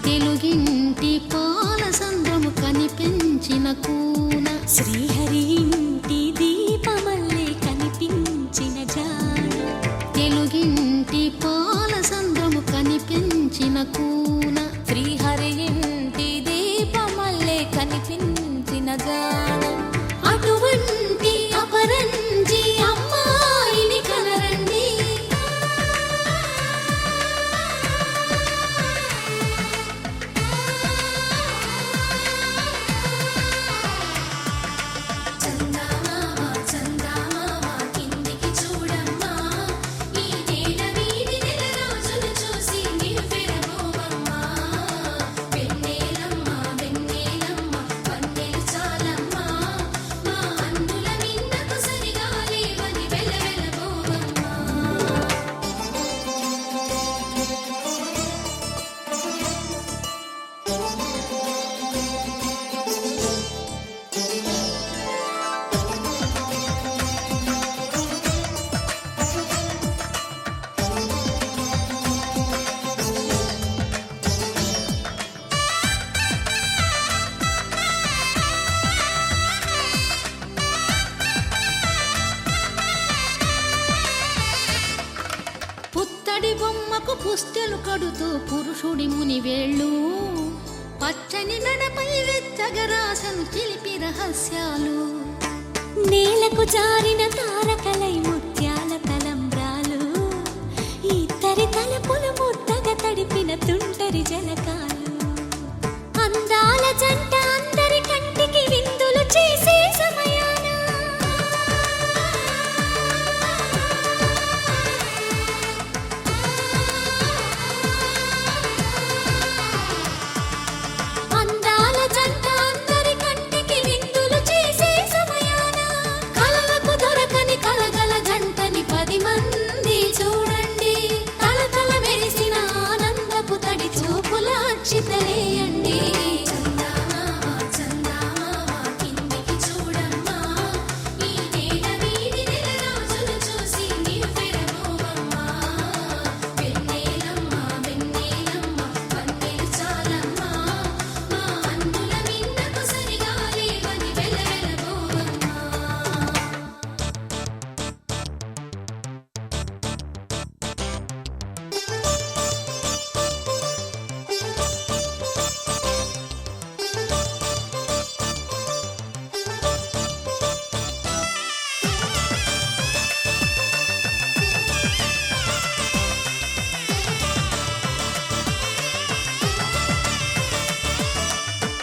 తెలుగింటి పాలసంద్రము కనిపించిన కూన శ్రీహరి ఇంటి దీపమల్లే కనిపించిన జాడ తెలుగింటి పాలసంద్రము కనిపించిన కూన శ్రీహరి ఇంటి దీపమల్లే కనిపించిన జాడ అటువంటి అపరంజి అమ్మాయిని కనరండి పుత్తడి బొమ్మకు పుస్తెలు కడుతూ పురుషుడి ముని వేళ్ళు పచ్చని నడపై వెచ్చగరాసను చిలిపి రహస్యాలు నేలకు జారిన తారకలై ముత్యాల తలంబ్రాలు ఇద్దరి తలపులు ముద్దగా తడిపిన తుంటరి జలకాలు అందాల జంట అందరి కంటికి విందులు చేసే సమయాన అందాల జంట అందరి కంటికి విందులు చేసే సమయాన కలలకు దొరకని కలగల జంటని 10 మంది చూడండి తలతల మెరిసిన ఆనందపు తడి చూపుల అక్షితలేయండి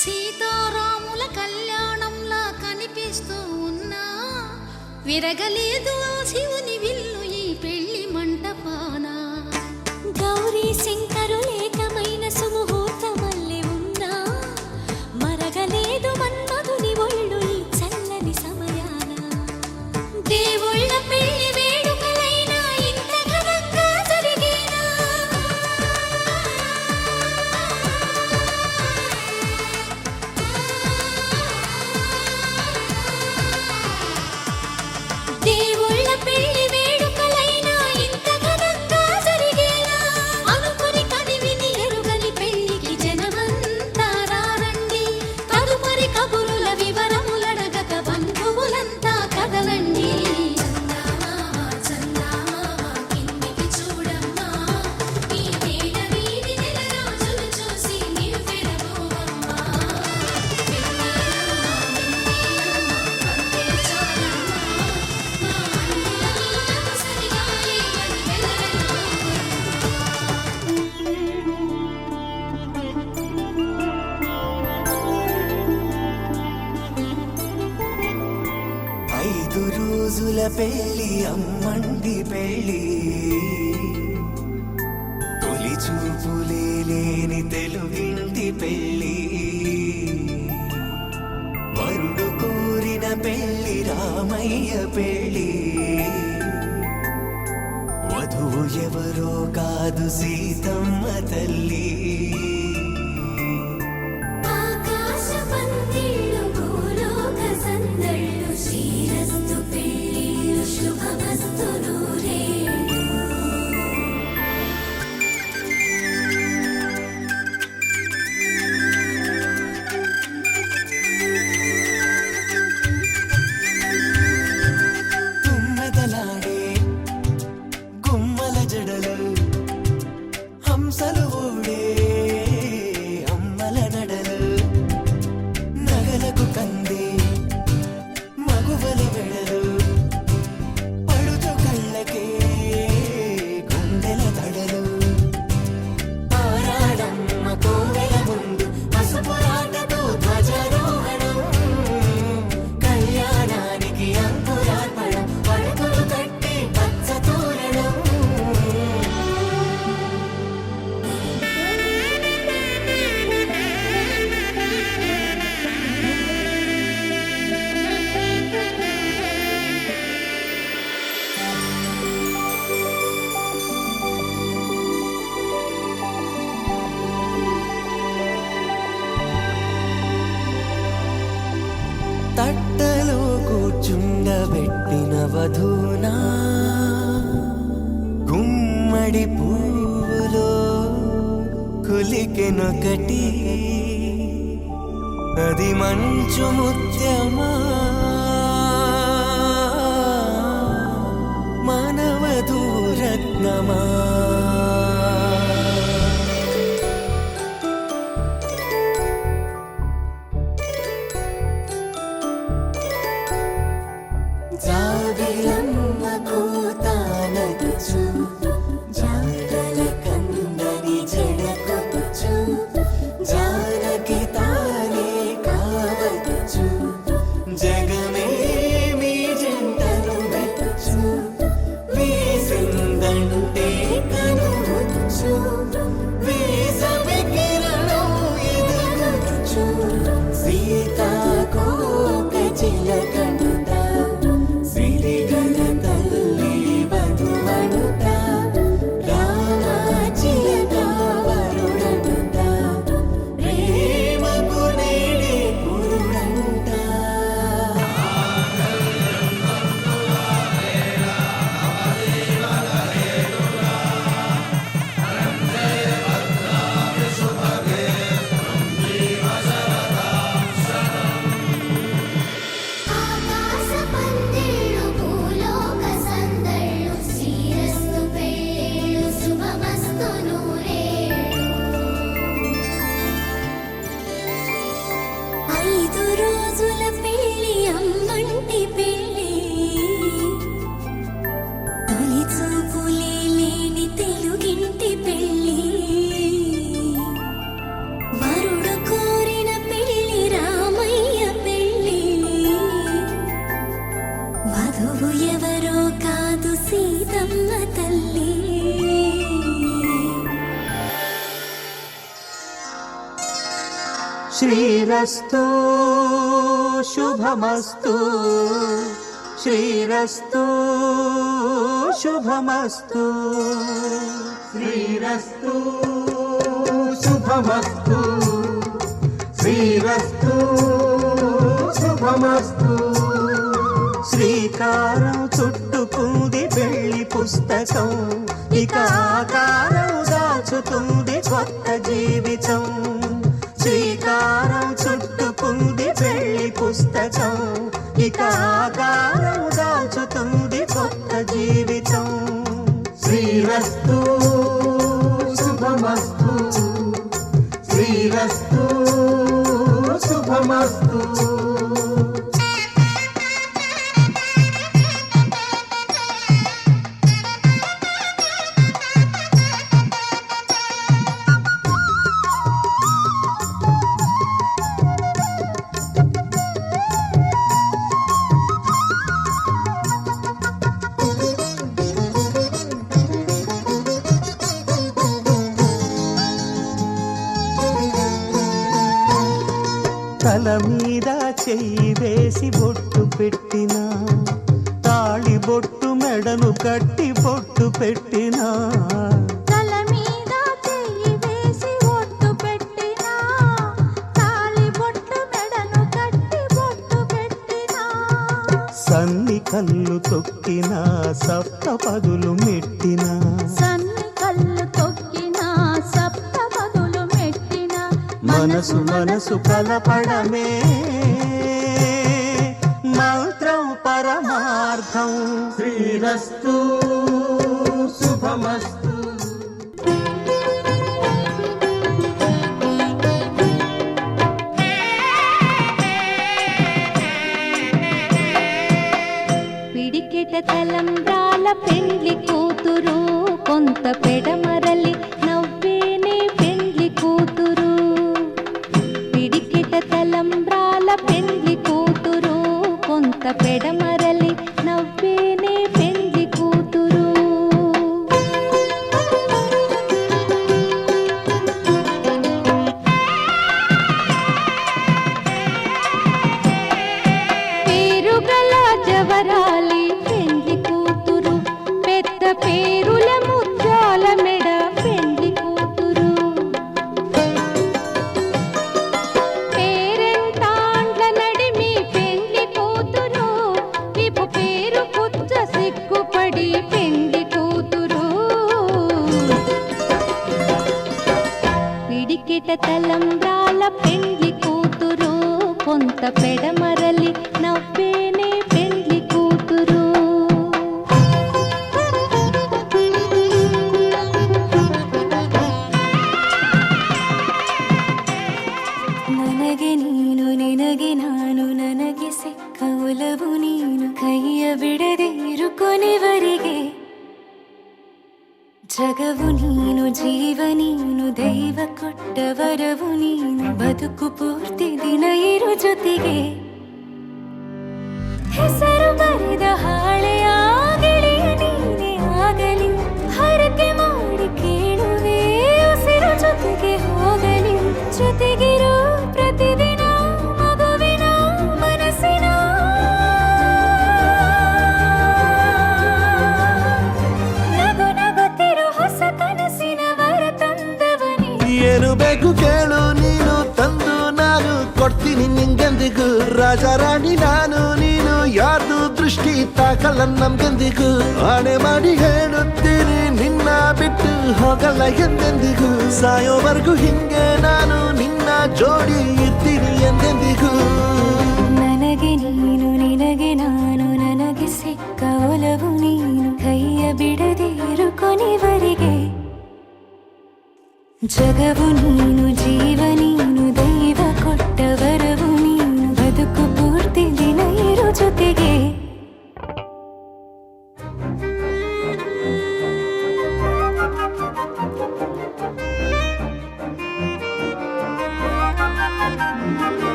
సీతారాముల కళ్యాణంలా కనిపిస్తూ ఉన్నా విరగలేదు ఆ శివుని విల్లు ఈ పెళ్లి మంటపాన గౌరీ శంకరులేకమైన సుముహూర్తమల్లె ఉన్నా మరగలేదు మన్మధుని ఒళ్ళు ఈ చల్లని సమయాన దేవుళ్ళ పెళ్లి వేడుకలైనా ఇంత ఘనంగా జరిగేనా దేవుళ్ళ పెళ్లి వేడుకలైనా ఇంత ఘనంగా జరిగేనా అనుకుని కనివిని ఎరుగని పెళ్లికి జనమంతా రారండి తదుపరి కబురుల వివరములడగక బంధువులంతా కదలండి ఐదు రోజుల పెళ్లి అమ్మండి పెళ్లి తొలి చూపులే లేని తెలుగింటి పెళ్లి వరుడు కోరిన పెళ్లి రామయ్య పెళ్లి వధువు ఎవరో కాదు సీతమ్మ తల్లి ఆకాశ పందిళ్ళు భూలోక సందళ్ళు శ్రీరస్తు పెళ్లిళ్ళు శుభమస్తు నూరేళ్ళు మొదలు హంసలు ఊడే అమ్మల నడలు నగలకు కంది మగువల వెడలు పడుచు కళ్ళకే గుండెల తడలు ఆరాడమ్మ కోవెల ముందు పసుపు రాటతో ధ్వజారోహణం కళ్యాణానికి అంకురార్పణం పడకలు కట్టి పచ్చ తోరణం తట్టలో కూర్చుండబెట్టిన వధూనా గుమ్మడి పువ్వులో కులికెనొకటి అది మంచు ముత్యమా మానవధూరత్నమా జాబిలమ్మ కోతానదుచు జాడల కందని జడకొచ్చు జానకి తానే కావదుచు జగమే మీ జంటను వెతుచు వేసిందంటే కనువచ్చు వేసవి కిరణం ఎదుగుచు సీతాకోక చిలకనుట సిరిగల తల్లి వధువనుట రామాచిలక వరుడనుట ప్రేమకు నేడే పురుడంట ఆకాశ పందిళ్ళు భూలోక సందళ్ళు శ్రీరస్తు పెళ్ళిళ్ళు శుభమస్తు నూరేళ్ళు 5 రోజుల పెళ్ళి అమ్మంటి పెళ్ళి తొలి చూపులే లేని తెలుగింటి పెళ్ళి వరుడు కోరిన పెళ్ళి రామయ్య పెళ్ళి వధువు ఎవరో కాదు సీతమ్మ తల్లి శ్రీరస్తు శుభమస్తు శ్రీరస్తు శుభమస్తు శ్రీరస్తు శుభమస్తు శ్రీరస్తు శుభమస్తు శ్రీకారం చుట్టుకుంది పెళ్లి పుస్తకం ఇక ఆకారం దాచుతుంది కొత్త జీవితం శ్రీకారం చుట్టుకుంది పెళ్లి పుస్తకం ఇక ఆకారం దాచుతుంది కొత్త జీవితం శ్రీరస్తు శుభమస్తు శ్రీరస్తు శుభమస్తు తల మీద చెయ్యి వేసి బొట్టు పెట్టినా తాళి బొట్టు మెడను కట్టి బొట్టు పెట్టినా తల మీద చెయ్యి వేసి ఒట్టు పెట్టినా తాళి బొట్టు మెడను కట్టి బొట్టు పెట్టినా సన్ని కళ్ళు తొక్కినా సప్త పదులు మెట్టినా సన్ని కళ్ళు తొక్కినా సప్త పదులు మెట్టినా మనసు మనసు కలపడమే మంత్రం పరమార్థం శ్రీరస్తు శుభమస్తు పురిట తలంబ్రాల పెండ్లి కూతురు కొంత పెడమరలి నవ్వేనే పెండ్లి కూతురు. ನನಗೆ ನೀನು ನಿನಗೆ ನಾನು ನನಗೆ ಸಿಕ್ಕ ಒಲವು ನೀನು ಕೈಯ ಬಿಡದೆ ಇರು ಕೊನೆವರೆಗೆ. ಜಗವು ನೀನು ಜೀವ ನೀನು ದೈವ ಕೊಟ್ಟ ವರವು ನೀನು ಬದುಕು ಪೂರ್ತಿ ದಿನ ಇರು ಜೊತೆಗೆ. ಹೆಸರು ಬರೆದ ಹಾಳೆಯಾಗಲಿ ನೀನೇ ಆಗಲಿ ಹರಕೆ ಮಾಡಿ ಕೇಳುವೆ ಉಸಿರು ಜೊತೆಗೆ ಹೋಗಲಿ. ಜೊತೆಗಿರೋ ಪ್ರತಿದಿನ ಮಗುವಿನ ಮನಸ್ಸಿನ ನಗು ನಗುತ್ತಿರೋ ಹೊಸ ಕನಸಿನ ವರ ತಂದವನೇ. ಏನು ಬೇಕು ಕೇಳು ನೀನು ತಂದು ನಾನು ಕೊಡ್ತೀನಿ ನಿಂಗೆಂದಿಗೂ. ರಾಜ ರಾಣಿ ನಾನು ನೀನು ಯಾರ್ದು ದೃಷ್ಟಿ ತಾಕಲ್ಲ ನಮ್ಗೆಂದಿಗೂ. ಆಣೆ ಮಾಡಿ ಹೇಳುತ್ತೀನಿ ನಿನ್ನ ಬಿಟ್ಟು ಹೋಗಲ್ಲ ಎಂದೆಂದಿಗೂ. ಸಾಯೋವರೆಗೂ ಹಿಂಗೆ ನಾನು ನಿನ್ನ ಜೋಡಿ ಇರ್ತೀನಿ ಎಂದೆಂದಿಗೂ. ನನಗೆ ನೀನು ನಿನಗೆ ನಾನು ನನಗೆ ಸಿಕ್ಕ ಒಲವು ನೀನು ಕೈಯ ಬಿಡದೆ ಇರು ಕೊನೆವರೆಗೆ. ಜಗವು ನೀನು ಜೀವ ನೀನು ದೈವ ಕೊಟ್ಟ ವರವು ನೀನು ಬದುಕು ಪೂರ್ತಿ ದಿನ ಇರು ಜೊತೆಗೆ.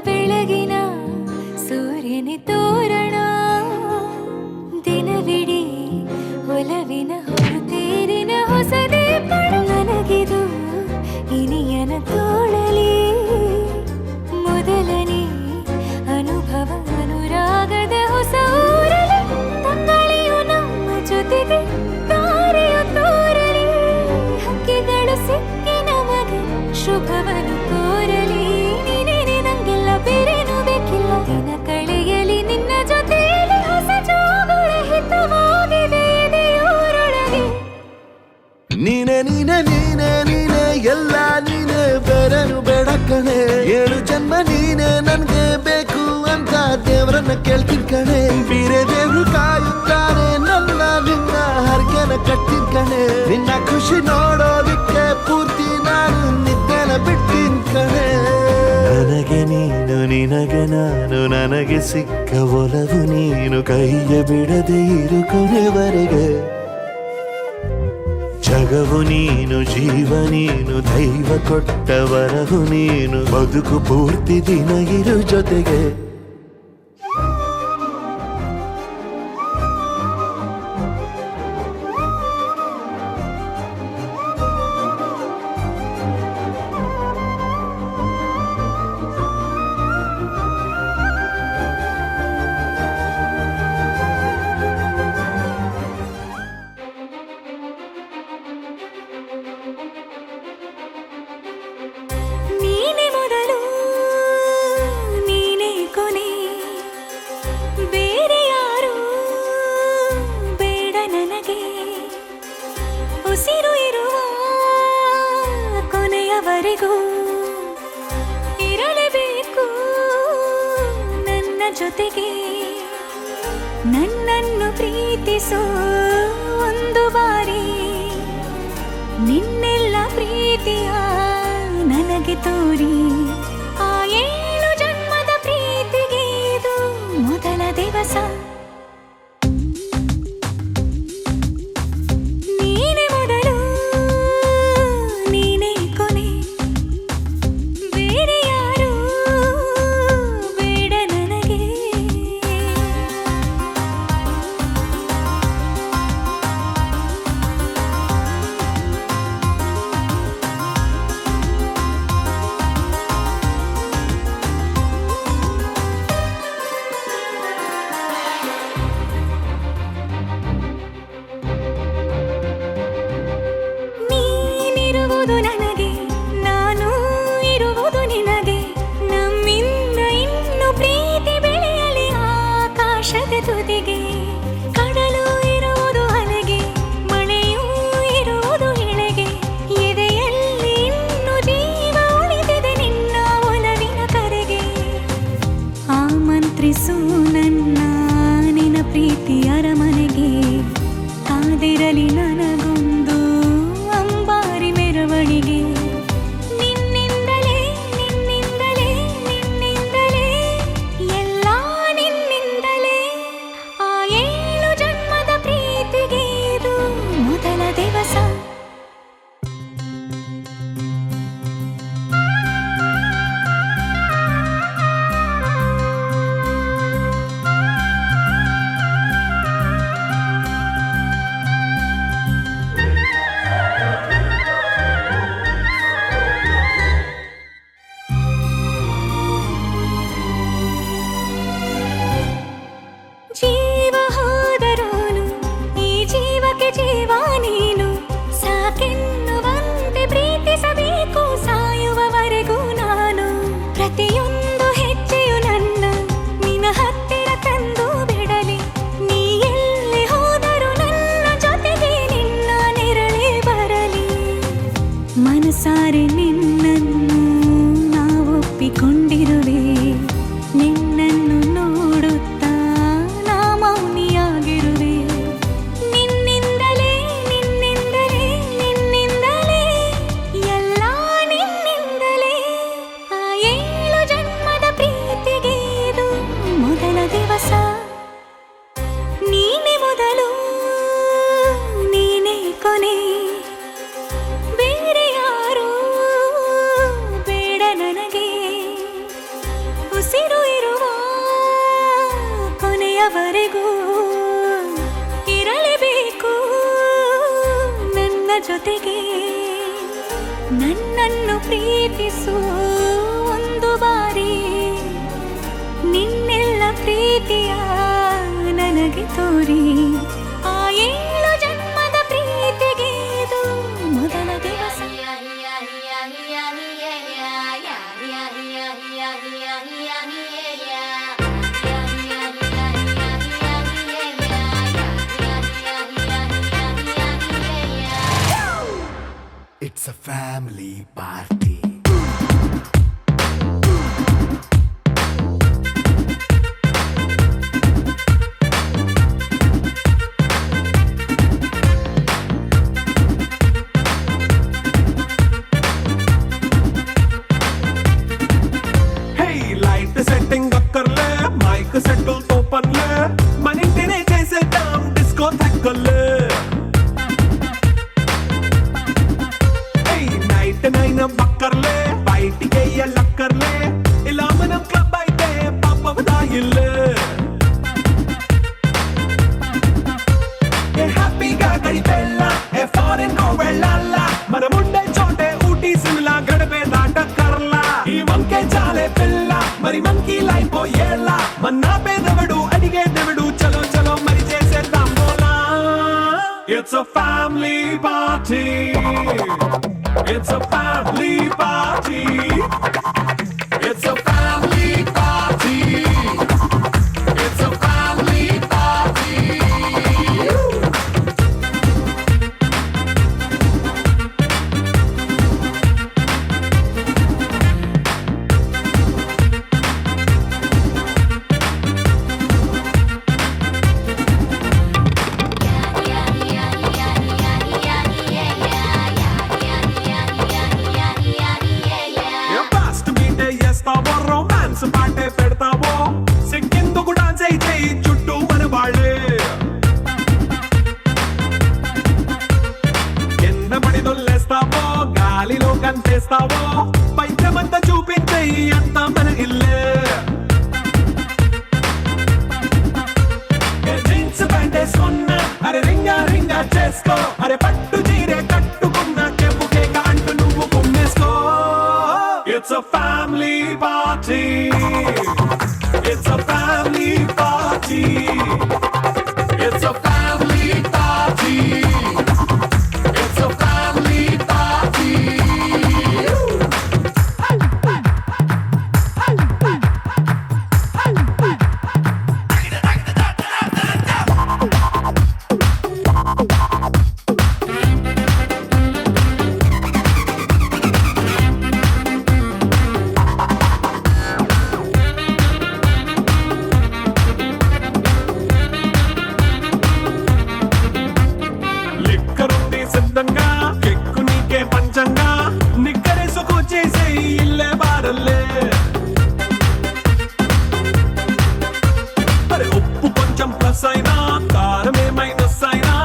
ಬೆಳಗಿನ ಸೂರ್ಯನ ತೋರಣ ದಿನವಿಡೀ ಒಲವಿನ ಹೊರತೇರಿನ ಹೊಸದೇ ಪಡ. ನನಗಿದು ಇನಿಯನ ತೋಳಲಿ ಮೊದಲನೇ ಅನುಭವ ಅನುರಾಗದ ಹೊಸ ಊರಲಿ. ತಂಗಳಿಯು ನಮ್ಮ ಜೊತೆಗೆ ತಾರೆಯು ತೋರಲಿ ಹಕ್ಕಿಗಳು ಸಿಕ್ಕಿ ನಮಗೆ ಶುಭವನ್ನು ಕೋರಲಿ. ನೀನೇನೆ ನಂಗೆಲ್ಲ ಬೇರೇನು ಬೇಕಿಲ್ಲ ದಿನ ಕಳೆಯಲಿ ನಿನ್ನ ಜೊತೆಯಲ್ಲಿ ಹೊಸ ಜೋಗುಳ ಹಿತವಾಗಿದೆ ಎದೆಯೂರೊಳಗೆ. ನೀನೆ ನೀನೆ ನೀನೆ ನೀನೆ ಎಲ್ಲ ನೀನೆ ಬೇರೆನು ಬೇಡ ಕಣೆ. 7 ಜನ್ಮ ನೀನೆ ನನ್ಗೆ ಬೇಕು ಅಂತ ದೇವರನ್ನ ಕೇಳ್ತೀನಿ ಕಣೆ. ಬೇರೆ ದೇವ್ರು ಕಾಯುತ್ತಾರೆ ನನ್ನ ನಿನ್ನ ಹರಕೆನ ಕಟ್ಟಿನ ಕಣೆ. ನಿನ್ನ ಖುಷಿ ನೋಡೋದಿಕ್ಕೆ ಪೂರ್ತಿ ನಾನು ನಿದ್ದೆನ ಬಿಟ್ಟಿನ್ ಕಣೆ. ನನಗೆ ನೀನು ನಿನಗೆ ನಾನು ನನಗೆ ಸಿಕ್ಕ ಒಲವು ನೀನು ಕೈಯ ಬಿಡದೆ ಇರು ಕೊನೆವರೆಗೆ. ಜಗವು ನೀನು ಜೀವ ನೀನು ದೈವ ಕೊಟ್ಟ ವರವು ನೀನು ಬದುಕು ಪೂರ್ತಿ ದಿನ ಇರು ಜೊತೆಗೆ. ನೀನೆ ಮೊದಲು ನೀನೆ ಕೊನೆ ಬೇರೆ ಯಾರು ಬೇಡ ನನಗೆ. ಉಸಿರು ಇರುವ ಕೊನೆಯವರೆಗೂ ಇರಲೇಬೇಕು ನನ್ನ ಜೊತೆಗೆ. ನನ್ನನ್ನು ಪ್ರೀತಿಸೋ ಒಂದು ಬಾರಿ ನಿನ್ನೆಲ್ಲ ಪ್ರೀತಿಯ ನನಗೆ ತೋರಿ. ಆ 7 ಜನ್ಮದ ಪ್ರೀತಿಗೆ ಇದು ಮೊದಲ ದಿವಸ. ನೀನೆ ಮೊದಲು ನೀನೆ ಕೊನೆ ಬೇರೆ ಯಾರು ಬೇಡ ನನಗೆ. ಸಾಯುವವರೆಗೂ ಇರಲೇಬೇಕು ನನ್ನ ಜೊತೆಗೆ. ನನ್ನನ್ನು ಪ್ರೀತಿಸು ಒಂದು ಬಾರಿ, ನಿನ್ನೆಲ್ಲ ಪ್ರೀತಿಯ ನನಗೆ ತೋರಿ. ಆ 7 ಜನ್ಮದ ಪ್ರೀತಿಗೆ ಇದು ಮೊದಲ ದಿವಸ. It's a family party. Hey, light setting అక్కర్లే, మైక్ సెట్టులు తోపన్లే, మనింటినే చేసేద్దాం డిస్కో థక్కర్లే. నైట్ బక్కర్లే, బయటికెయ్యలక్కర్లే, ఇలా మనం క్లబ్ అయితే పాపవదాయిల్లే. ఏ హ్యాపీగా గడిపెళ్ళ, ఏ ఫారెన్ కో వెళ్ళాల, మనముండే చోటే ఊటీ సిమ్లా గడిపే దాటక్కర్లా. ఈ వంకే చాలే పిల్ల, మరి మంకీ లైఫ్ ఏళ్ళ, మన్నా పేదవడు అడిగేదెవడు, చలో చలో మరి చేసేద్దాం బోలా. It's a family party. It's a family party. It's a family party. It's a family party. Romance పాటే పెడతావో, సిక్కిందుకు డాన్స్ అయి చేయి చుట్టూ మన వాళ్ళే. కింద పడి దొల్లేస్తావో, గాలిలో కంటేస్తావో, పైచమంతా చూపించేయి అంతా మన ఇల్లే. జీన్స్ ప్యాంట్ వేసుకున్నా, అరే రింగా రింగా చేసుకో, అరే పట్టు చీరే కట్టుకున్నా, కెప్పు కేక అంటూ నువ్వు కుమ్మేసుకో. It's a family party. It's a family party. It's a family party. It's a family party. కెక్కు నీకే పంచంగా, నిక్కరేసుకు చేసే ఇల్లే బారల్లే. అరే ఉప్పు కొంచెం ప్లస్ అయినా, కారమే మైనస్ అయినా,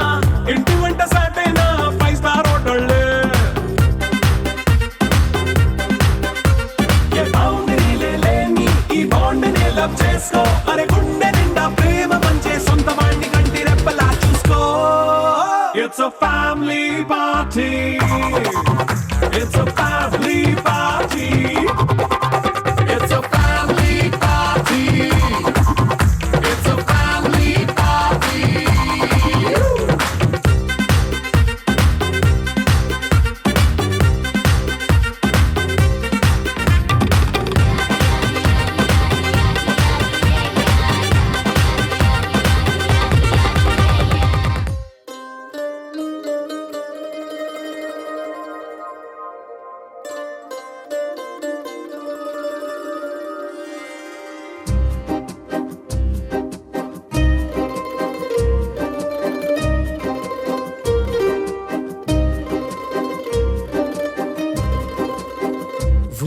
ఇంటి వంట సాటైనా 5 స్టార్ హోటళ్ళే. ఏ బౌండరీలే లేని ఈ బాండ్ని లవ్ చేసుకో, అరే గుండె నిండా ప్రేమ పంచే సొంత వాణ్ణి కంటి రెప్పలా చూసుకో. It's a family party. It's a family party. It's a family party. It's a family party.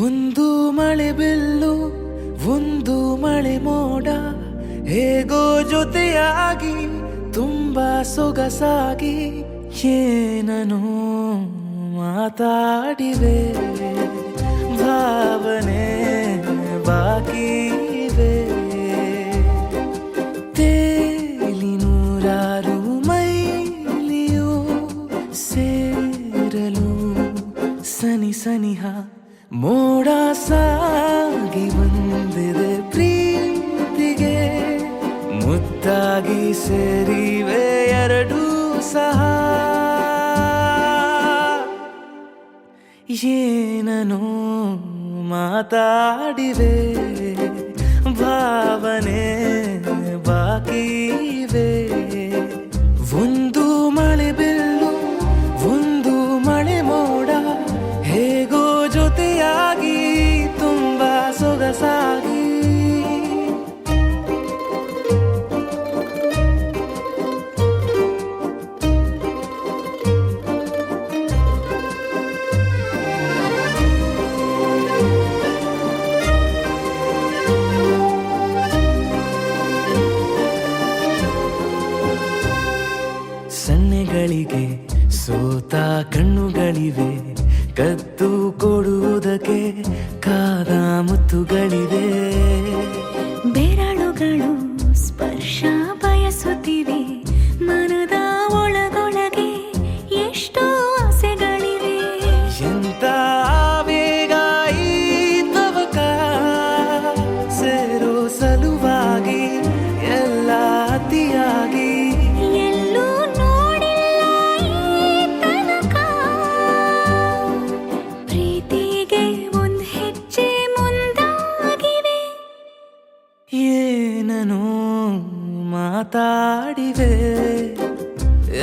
ಒಂದು ಮಳೆ ಬಿಲ್ಲು, ಒಂದು ಮಳೆ ಮೋಡ, ಹೇಗೋ ಜೊತೆಯಾಗಿ ತುಂಬಾ ಸೊಗಸಾಗಿ ಏನನು ಮಾತಾಡಿವೆ. ಭಾವನೆ ಬಾಕಿ ಇವೆ. ಒಂದಾಗಿ ಸೇರಿವೆ ಎರಡೂ ಸಹ ಏನನು ಮಾತಾಡಿವೆ ಭಾವನೆ ಬಾಕಿವೆ ಒಂದು ಮಳೆ ಬಿಲ್ಲು ಒಂದು ಮಳೆ ಮೋಡ ಹೇಗೋ ಜೊತೆಯಾಗಿ ತುಂಬಾ ಸೊಗಸಾಗಿ ಸನ್ನೆಗಳಿಗೆ ಸೋತ ಕಣ್ಣುಗಳಿವೆ ಕದ್ದು ಕೊಡುವುದಕ್ಕೆ ಕಾದ ಮುತ್ತುಗಳಿವೆ ಬೆರಳುಗಳು ಸ್ಪರ್ಶ ಬಯಸುತ್ತಿವೆ ಮನದ ಒಳಗೊಳಗೆ ಎಷ್ಟೋ ಆಸೆಗಳಿವೆ ಎಂತ ಆವೇಗ ಈ ತವಕ ಸೇರೋ ಸಲುವಾಗಿ ಎಲ್ಲ ಅತಿಯಾಗಿ ಎಲ್ಲೂ ನೋಡಿಲ್ಲ ಈ ತನಕ ಪ್ರೀತಿಗೆ ಒಂದ್ ಹೆಜ್ಜೆ ಮುಂದಾಗಿವೆ ಏನನು ಮಾತಾಡಿವೆ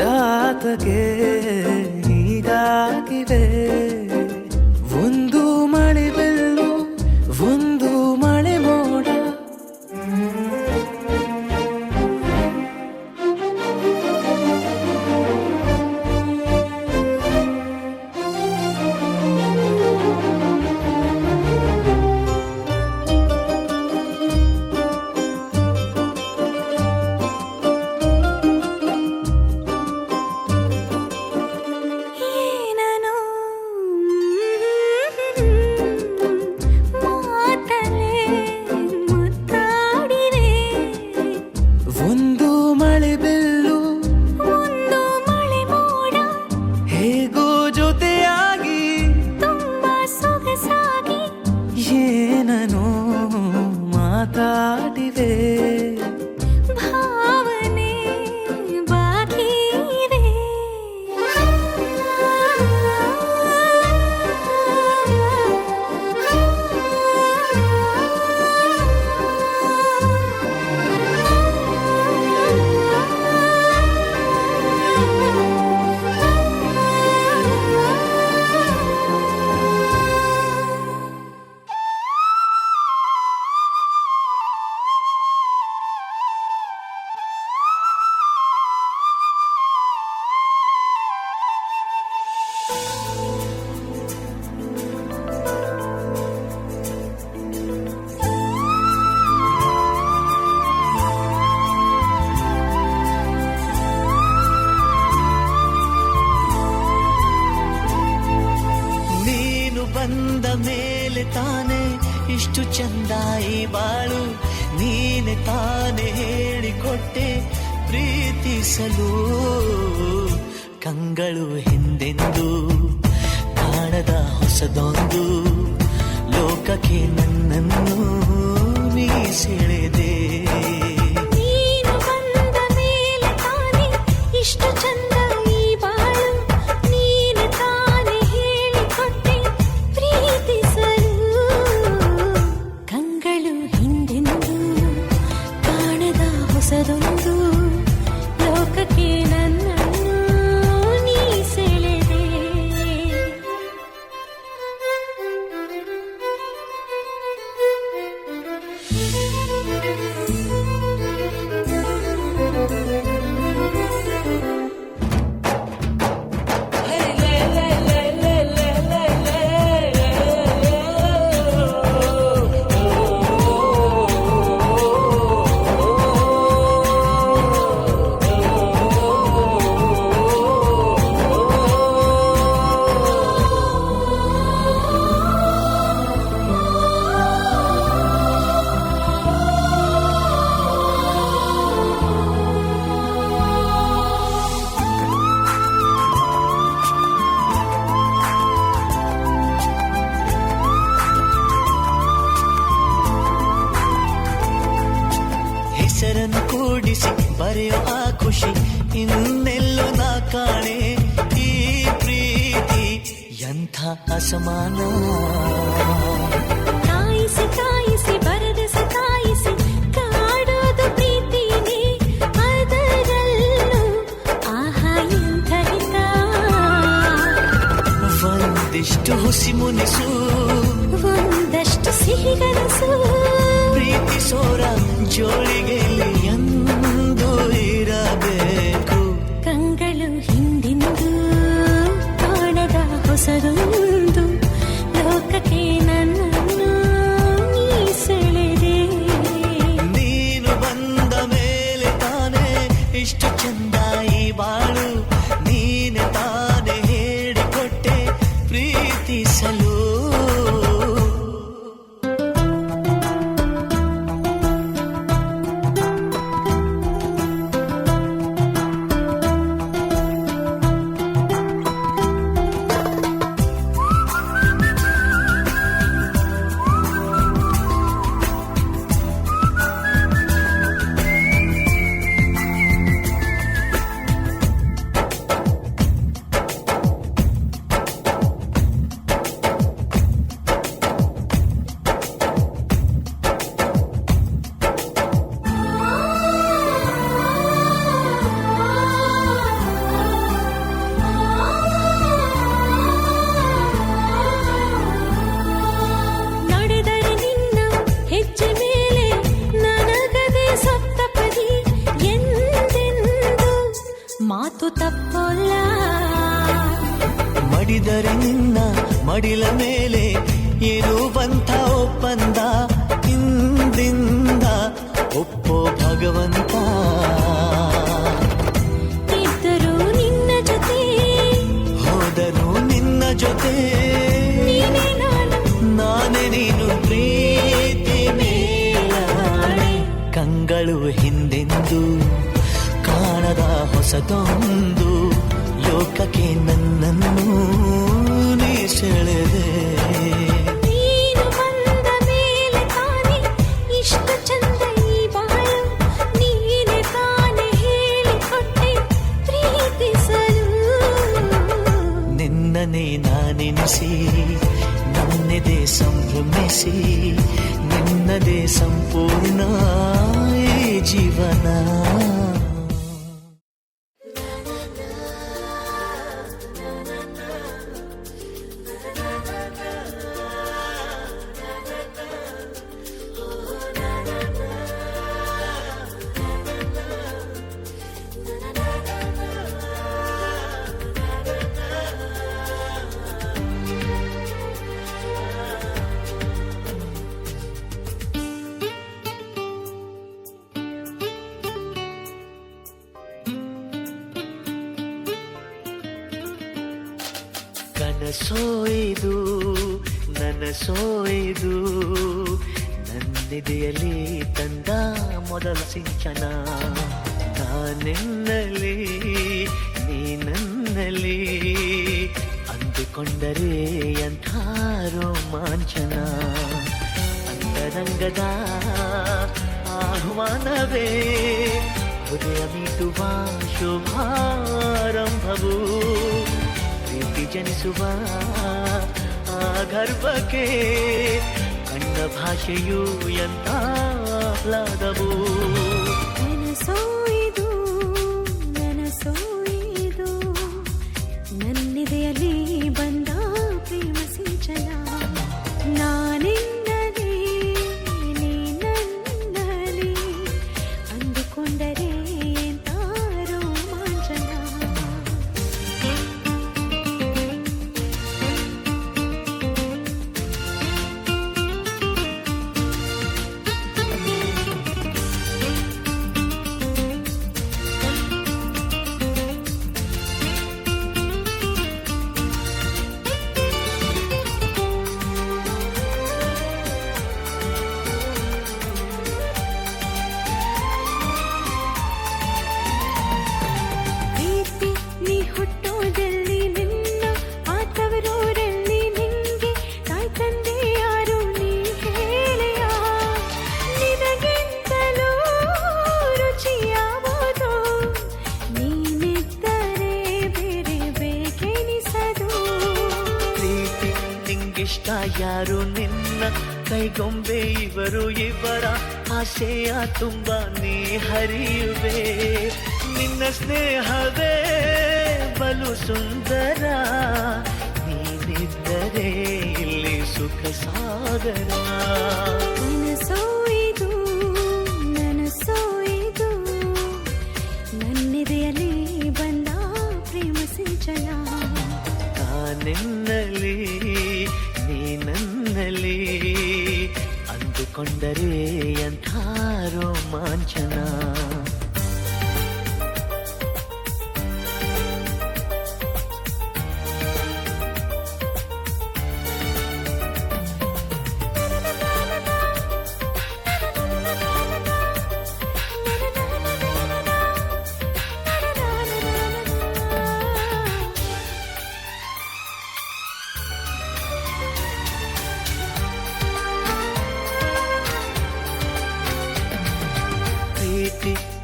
ಯಾತಕ್ಕೆ ಹೀಗಾಗಿವೆ ಒಂದು ಮಳೆ ಬೆಲ್ಲು ಒಂದು ಮಳೆ ಮೋಡ ಏನನು ಮಾತಲೆ ಮುತ್ತಾಡಿವೆ ಒಂದು ಮಳೆ ಬೆಲ್ಲು ಒಂದು ಮಳೆ ಮೋಡ ಹೇಗೋ ಜೊತೆಯಾಗಿ ತುಂಬಾ ಸೊಗಸಾಗಿ ಏನನು ಮಾತಾಡಿವೆ ಭಾವನೆ ಬಾಕಿವೆ ನೀನು ಬಂದ ಮೇಲೆ ತಾನೆ ಇಷ್ಟು ಚಂದ ಈ ಬಾಳು ನೀನೆ ತಾನೆ ಹೇಳಿಕೊಟ್ಟೆ ಪ್ರೀತಿಸಲು ಕಂಗಳು ಹಿಂದೆಂದು ಕಾಣದ ಹೊಸದೊಂದು ಲೋಕಕ್ಕೆ ನನ್ನನ್ನು ನೀ ಸೆಳೆದೆ ನೀನು ಬಂದ ಮೇಲೆ ತಾನೆ ಇಷ್ಟು ಚಂದ ಈ ಬಾಳು ನೀನು ತಾನೆ ಹೇಳಿಕೊಟ್ಟೆ ಪ್ರೀತಿಸಲು ಕಂಗಳು ಹಿಂದೆಂದು ಕಾಣದ ಹೊಸದೊಂದು ಲೋಕಕ್ಕೆ ನನ್ನನ್ನು ನೀ ಸೆಳೆದೆ ಹೆಸರನ್ನು ಕೂಡಿಸಿ ಬರೆಯೋ ಆ ಖುಷಿ ಇನ್ನೆಲ್ಲೋ ನಾ ಕಾಣೆ. ಈ ಪ್ರೀತಿ ಎಂಥ ಅಸಮಾನ. ಕಾಯಿಸಿ ಕಾಯಿಸಿ ಬರದೆ ಸತಾಯಿಸಿ ಕಾಡೋದು ಪ್ರೀತಿನೇ, ಅದರಲ್ಲೂ ಆಹಾ ಎಂಥ ಹಿತ. ಒಂದಿಷ್ಟು ಹುಸಿ ಮುನಿಸು, ಒಂದಷ್ಟು ಸಿಹಿಗನಸು, ಪ್ರೀತಿಸೋರ ಜೋಳಿಗೆಯಲ್ಲಿ ಎಂದು ಇರಬೇಕು. ಕಂಗಳು ಹಿಂದಿಂದು ಕಾಣದ ಹೊಸದೊಂದು ಲೋಕಕ್ಕೆ ನನ್ನನ್ನು ನೀ ಸೆಳೆದೆ. ನೀನು ಬಂದ ಮೇಲೆ ತಾನೇ ಇಷ್ಟು ಚಂದ ಈ ಬಾಳು, ನೀನೆ ತಾನೇ ಹೇಳಿಕೊಟ್ಟೆ ಪ್ರೀತಿಸಲು. ನಡೆದರೆ ನಿನ್ನ ಹೆಜ್ಜೆ ಮೇಲೆ ನನಗದೆ ಸಪ್ತಪದಿ, ಎಂದೆಂದು ಮಾತು ತಪ್ಪೊಲ್ಲ. ಮಡಿದರೆ ನಿನ್ನ ಮಡಿಲ ಮೇಲೆ ಇರುವಂಥ ಒಪ್ಪಂದ, ಹಿಂದಿಂದ ಒಪ್ಪೋ ಭಗವಂತ. ಇದ್ದರೂ ನಿನ್ನ ಜೊತೆ, ಹೋದರೂ ನಿನ್ನ ಜೊತೆ, ನೀನೇ ನಾನು, ನಾನೇ ನೀನು ಪ್ರೀತಿ ಮೇಲಾಣೆ. ಕಂಗಳು ಹಿಂದೆಂದು ಕಾಣದ ಹೊಸದೊಂದು ಲೋಕಕ್ಕೆ ನನ್ನನ್ನು ನೀ ಸೆಳೆದೆ. ನೀನು ಬಂದ ಮೇಲೆ ತಾನೇ ಇಷ್ಟು ಚಂದ ಈ ಬಾಳು, ನೀನೆ ತಾನೇ ಹೇಳಿಕೊಟ್ಟೆ ಪ್ರೀತಿಸಲು. ನಿನ್ನನೇ ನಾನೆನಿಸಿ ನನ್ನೆದೆ ಸಂಭ್ರಮಿಸಿ, ನಿನ್ನದೇ ಸಂಪೂರ್ಣ ಈ ಜೀವನ. ಕನಸೋಯ್ದು ನನಸೋಯ್ದು, ನನ್ನೆದೆಯಲ್ಲಿ ತಂದ ಮೊದಲ ಸಿಂಚನ. ನಾನೆನ್ನಲಿ ನೀ ನನ್ನಲ್ಲಿ ಅಂದುಕೊಂಡರೆ ಎಂಥ ರೋಮಾಂಚನ. ಅಂತರಂಗದ ಆಹ್ವಾನವೇ ಹೃದಯ ಮೀಟುವ ಶುಭಾರಂಭವು. ಪ್ರೀತಿ ಜನಿಸುವ ಆ ಗರ್ಭಕ್ಕೆ ಕಣ್ಣ ಭಾಷೆಯು ಎಂಥ ಆಹ್ಲಾದವು. ನನಸೋಯ್ದು ನನಸೋಯ್ದು, ನನ್ನೆದೆಯಲ್ಲಿ ಬಂದ ಪ್ರೇಮ ಸಿಂಚನ. ನಾನೆನ್ನಲಿ ನೀ ನನ್ನಲ್ಲಿ ಅಂದುಕೊಂಡರೆ ಎಂಥ ರೋಮಾಂಚನ. ಯಾರು ನಿನ್ನ ಕೈಗೊಂಬೆ ಇವರು ಇವರ ಆಸೆಯ ತುಂಬ ನೀ ಹರಿಯುವೆ ನಿನ್ನ ಸ್ನೇಹವೇ ಬಲು ಸುಂದರ ನೀನಿದ್ದರೆ ಇಲ್ಲಿ ಸುಖ ಸಾಗರ ನನಸೋಯಿದು ನನಸೋಯಿದು ನನ್ನೆದೆಯಲ್ಲಿ ಬಂದ ಪ್ರೇಮ ಸಿಂಚನ ನಾನೆನ್ನಲಿ ನೀ ನನ್ನಲ್ಲಿ ಅಂದುಕೊಂಡರೆ ಎಂಥ ರೋಮಾಂಚನ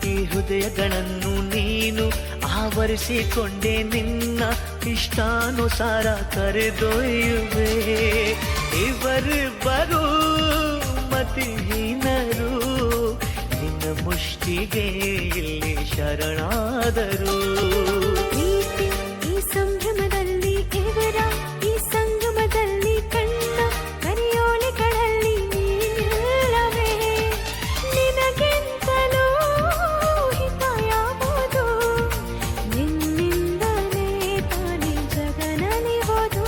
ಈ ಹೃದಯಗಳನ್ನು ನೀನು ಆವರಿಸಿಕೊಂಡೆ ನಿನ್ನ ಇಷ್ಟಾನುಸಾರ ಕರೆದೊಯ್ಯುವೆ ಇವರಿಬ್ಬರು ಮತಿಹೀನರು ನಿನ್ನ ಮುಷ್ಟಿಗೆ ಇಲ್ಲಿ ಶರಣಾದರು ಪ್ರೀತಿ ಈ ಸಂಭ್ರಮದಲ್ಲಿ ಇವರ ಈ ಸಂಗಮದಲ್ಲಿ ಕಣ್ಣ ಕರಿಯೋಲೆಗಳಲ್ಲಿ ನೀನಿಲ್ಲವೇ ನಿನಗಿಂತಲೂ ಹಿತಯಾವುದು ನಿನ್ನಿಂದಲೇ ತಾನೇ ಜಗನಲಿವುದು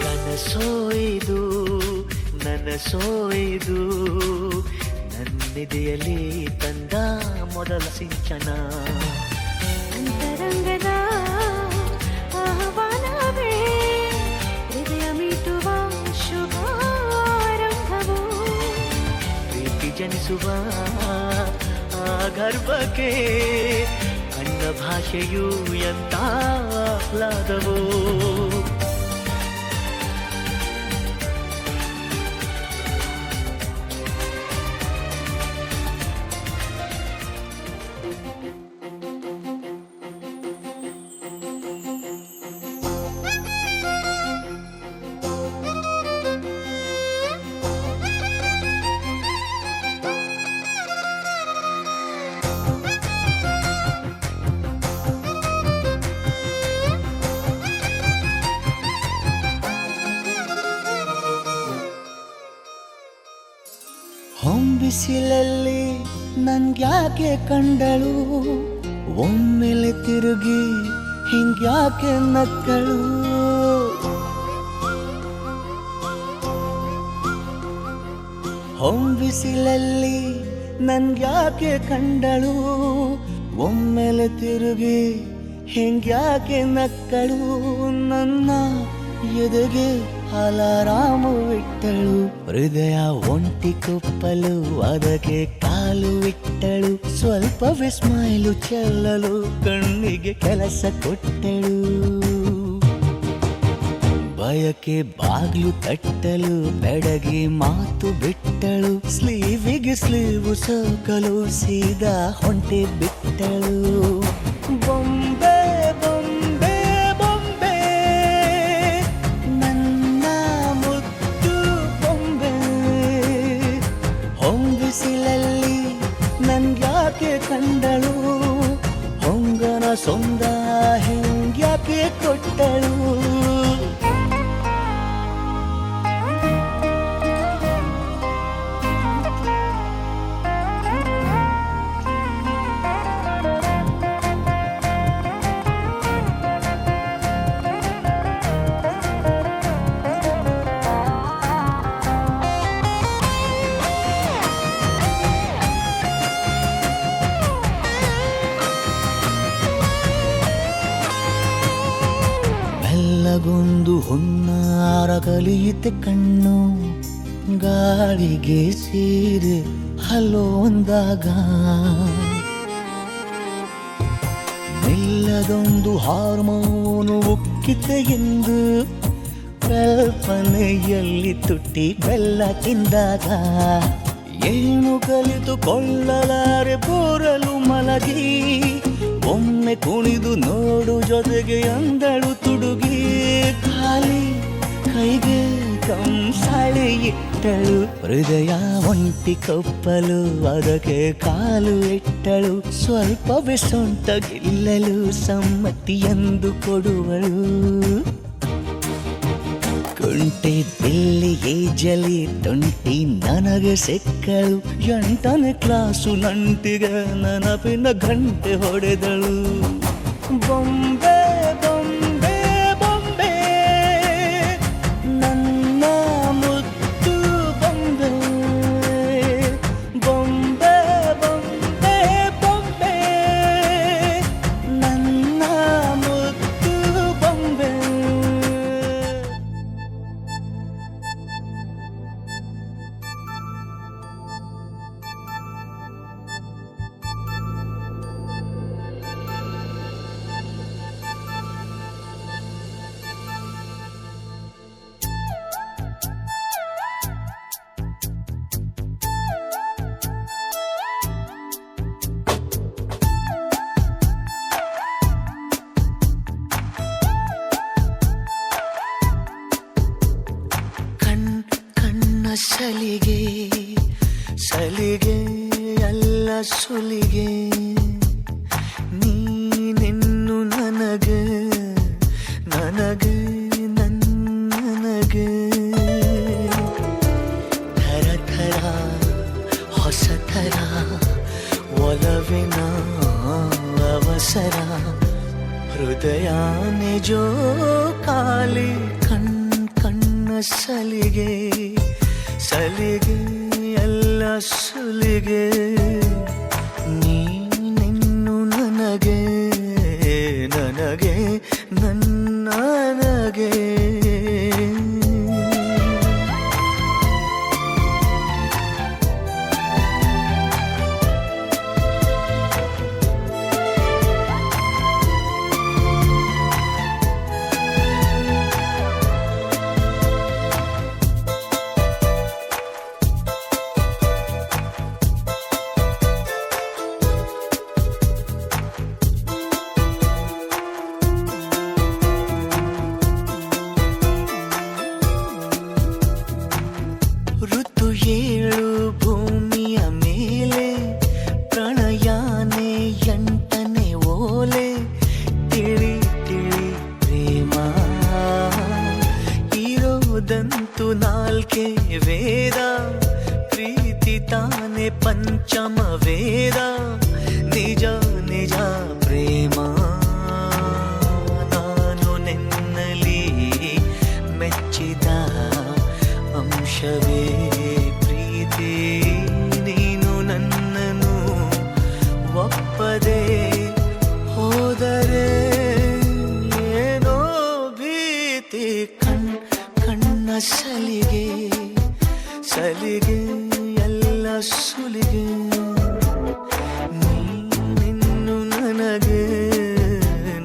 ನನಸೋಯ್ದು ನನಸೋಯ್ದು ನನ್ನಿದೆಯಲ್ಲಿ ತಂದ ಮೊದಲ ಸಿಂಚನ ಅಂತರಂಗದ ಆಹ್ವಾನವೇ ಹೃದಯ ಮೀಟುವ ಶುಭಾರಂಭವು ಪ್ರೀತಿ ಜನಿಸುವ ಆ ಗರ್ಭಕ್ಕೆ ಕಣ್ಣ ಭಾಷೆಯು ಎಂತ ಆಹ್ಲಾದವೋ ಹೊಂಬಿಸಿಲಲ್ಲಿ ನನ್ಗ್ಯಾಕೆ ಕಂಡಳು ಒಮ್ಮೆಲೆ ತಿರುಗಿ ಹಿಂಗ್ಯಾಕೆ ನಕ್ಕಳು ಹೊಂಬಿಸಿಲಲ್ಲಿ ನನ್ಗ್ಯಾಕೆ ಕಂಡಳು ಒಮ್ಮೆಲೆ ತಿರುಗಿ ಹಿಂಗ್ಯಾಕೆ ನಕ್ಕಳು ನನ್ನ ಎದೆಗೆ ಅಲಾರಾಮು ಇಟ್ಟಳು ಹೃದಯ ಒಂಟಿ ಕುಪ್ಪಲು ಅದಕ್ಕೆ ಕಾಲು ಇಟ್ಟಳು ಸ್ವಲ್ಪ ಸ್ಮೈಲು ಚೆಲ್ಲಲು ಕಣ್ಣಿಗೆ ಕೆಲಸ ಕೊಟ್ಟಳು ಬಯಕೆ ಬಾಗ್ಲು ತಟ್ಟಲು ಬೆಡಗಿ ಮಾತು ಬಿಟ್ಟಳು ಸ್ಲೀವಿಗೆ ಸ್ಲೀವು ಸೋಕಲು ಸೀದಾ ಹೊಂಟೆ ಬಿಟ್ಟಳು ಬೊಂಬೆ ಬೊಂಬೆ ಬೊಂಬೆ ನನ್ನ ಮುದ್ದು ಬೊಂಬೆ ಹೊಂಬಿಸಿಲಲ್ಲಿ ನನ್ಗ್ಯಾಕೆ ಕಂಡಳು ಹೊಂಗನ ಸೊಂದ ಹಿಂಗ್ಯಾಕೆ ಕೊಟ್ಟಳು ಗೊಂದು ಹೊನ್ನಾರ ಕಲಿಯುತ್ತೆ ಕಣ್ಣು ಗಾಳಿಗೆ ಸೀರೆ ಹಲೋ ಅಂದಾಗ ಮೆಲ್ಲದೊಂದು ಹಾರ್ಮೋನು ಉಕ್ಕಿತೆ ಎಂದು ಕಲ್ಪನೆಯಲ್ಲಿ ತುಟ್ಟಿ ಬೆಲ್ಲ ತಿಂದಾಗ ಏನು ಕಲಿತುಕೊಳ್ಳಲಾರೆ ಬೋರಲು ಮಲಗಿ ಒಮ್ಮೆ ಕುಣಿದು ನೋಡು ಜೊತೆಗೆ ಅಂದಳು ತುಡುಗಿ ಖಾಲಿ ಕೈಗೆ ಕಂಸಾಳೆ ಇಟ್ಟಳು ಹೃದಯ ಒಂಟಿ ಕಪ್ಪಲು ಅದಕ್ಕೆ ಕಾಲು ಇಟ್ಟಳು ಸ್ವಲ್ಪವೇ ಸೊಂಟ ಗೆಲ್ಲಲು ಸಮ್ಮತಿಯೆಂದು ಕೊಡುವಳು ಕುಂಟೆ ಬಿಲ್ಲಿ ಏಜಲಿ ತುಂಟಿ ನನಗೆ ಸಿಕ್ಕಳು 8ನೇ ಕ್ಲಾಸು ನಂಟಿಗೆ ನೆನಪಿನ ಗಂಟೆ ಹೊಡೆದಳು ಬೊಂಬೆ ಬೊಂಬೆ ಬೊಂಬೆ ನನ್ನ ಮುದ್ದು ಬೊಂಬೆ ಬೊಂಬೆ ಬೊಂಬೆ ಬೊಂಬೆ ನನ್ನ ಮುದ್ದು ಬೊಂಬೆ ಕಣ್ಣ ಸಲಿಗೆ ಸಲಿಗೆ ಎಲ್ಲ ಸುಲಿಗೆ ನೀನೆನ್ನು ನನಗೆ ನನಗೆ ನನಗೆ ಥರ ಥರ ಹೊಸ ಥರ ಒಲವಿನ ಅವಸರ ಹೃದಯ ನಿಜೋ ಕಾಲಿ ಕಣ್ಣ ಸಲಿಗೆ ಸಲಿಗೆ ಎಲ್ಲ ಸುಲಿಗೆ ನೀನೆನ್ನು ನನಗೆ ನನಗೆ ನನಗೆ ಋತು 7 ಭೂಮಿಯ ಮೇಲೆ ಪ್ರಣಯಾನೆ 8ನೇ ಓಲೆ ತಿಳಿ ತಿಳಿ ಪ್ರೇಮ ಇರೋದಂತೂ 4 ವೇದ ಪ್ರೀತಿ ತಾನೆ ಪಂಚಮ ವೇದ ನಿಜ ನಿಜ ಪ್ರೇಮ ನಾನು ನಿನ್ನಲಿ ಮೆಚ್ಚಿದ ಅಂಶವೇ ಪ್ರೀತಿ ನೀನು ನನ್ನನ್ನು ಒಪ್ಪದೆ ಹೋದರೆ ಏನೋ ಭೀತಿ ಕಣ್ಣ ಸಲಿಗೆ ಸಲಿಗೆ ಎಲ್ಲ ಸುಲಿಗೆ ನೀನಿನ್ನು ನನಗೆ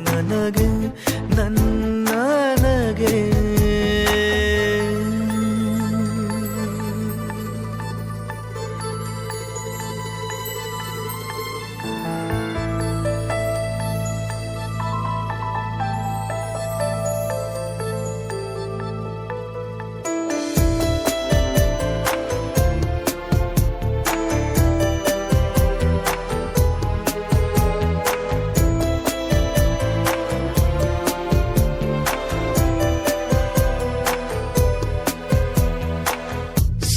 ನನಗೆ ನನಗೆ